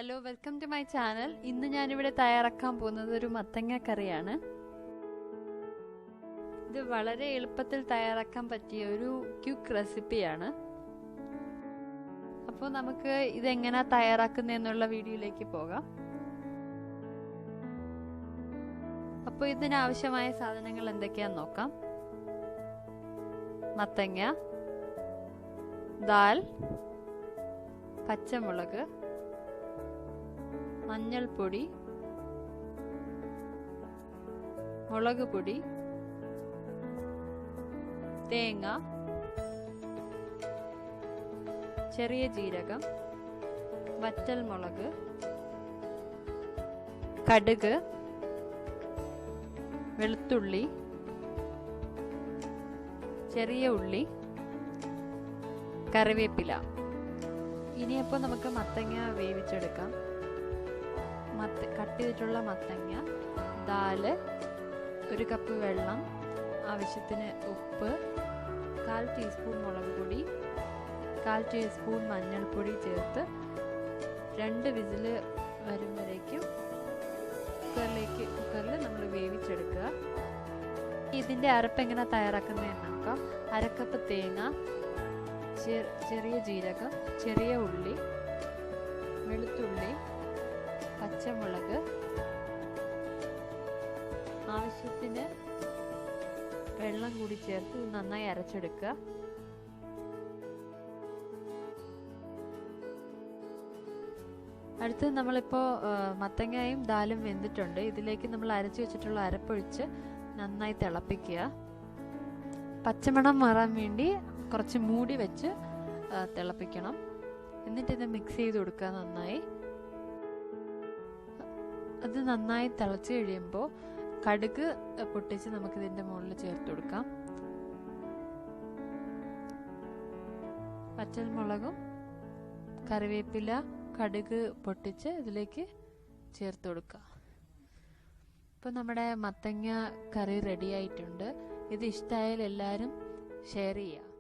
Hello, welcome to my channel. ഇന്ന് ഞാനിവിടെ തയ്യാറാക്കാൻ പോകുന്നത് ഒരു മത്തങ്ങ കറിയാണ്. ഇത് വളരെ എളുപ്പത്തിൽ തയ്യാറാക്കാൻ പറ്റിയ ഒരു ക്വിക്ക് റെസിപ്പിയാണ്. അപ്പോൾ നമുക്ക് ഇതെങ്ങനെയാ തയ്യാറാക്കുന്നതെന്നുള്ള വീഡിയോയിലേക്ക് പോകാം. അപ്പോൾ ഇതിനാവശ്യമായ സാധനങ്ങൾ എന്തൊക്കെയാന്ന് നോക്കാം. മത്തങ്ങ, ദാൽ, പച്ചമുളക്, മഞ്ഞൾപ്പൊടി, മുളക് പൊടി, തേങ്ങ, ചെറിയ ജീരകം, വറ്റൽമുളക്, കടുക്, വെളുത്തുള്ളി, ചെറിയ ഉള്ളി, കറിവേപ്പില. ഇനിയപ്പോൾ നമുക്ക് മത്തങ്ങ വേവിച്ചെടുക്കാം. കട്ട് ചെയ്തിട്ടുള്ള മത്തങ്ങ, ദാല്, 1 കപ്പ് വെള്ളം, ആവശ്യത്തിന് ഉപ്പ്, 1/4 ടീസ്പൂൺ മുളക് പൊടി, 1/4 ടീസ്പൂൺ മഞ്ഞൾപ്പൊടി ചേർത്ത് 2 വിസിൽ വരും വരേക്കും കുക്കറിൽ നമ്മൾ വേവിച്ചെടുക്കുക. ഇതിൻ്റെ അരപ്പ് എങ്ങനെ തയ്യാറാക്കുന്നതെന്ന് നോക്കാം. 1/2 കപ്പ് തേങ്ങ, ചെറിയ ജീരകം, ചെറിയ ഉള്ളി, വെളുത്തുള്ളി, പച്ചമുളക്, ആവശ്യത്തിന് വെള്ളം കൂടി ചേർത്ത് നന്നായി അരച്ചെടുക്കുക. അടുത്ത് നമ്മളിപ്പോൾ മത്തങ്ങയും ദാലും വെന്തിട്ടുണ്ട്. ഇതിലേക്ക് നമ്മൾ അരച്ചു വെച്ചിട്ടുള്ള അരപ്പൊഴിച്ച് നന്നായി തിളപ്പിക്കുക. പച്ചമണം മാറാൻ വേണ്ടി കുറച്ച് മൂടി വെച്ച് തിളപ്പിക്കണം. എന്നിട്ട് ഇത് മിക്സ് ചെയ്ത് കൊടുക്കുക നന്നായി. അത് നന്നായി തിളച്ച് കഴിയുമ്പോൾ കടുക് പൊട്ടിച്ച് നമുക്ക് ഇതിൻ്റെ മുകളിൽ ചേർത്ത് കൊടുക്കാം. പച്ചമുളകും കറിവേപ്പില, കടുക് പൊട്ടിച്ച് ഇതിലേക്ക് ചേർത്ത് കൊടുക്കുക. ഇപ്പോൾ നമ്മുടെ മത്തങ്ങ കറി റെഡി ആയിട്ടുണ്ട്. ഇത് ഇഷ്ടമായാൽ എല്ലാവരും ഷെയർ ചെയ്യുക.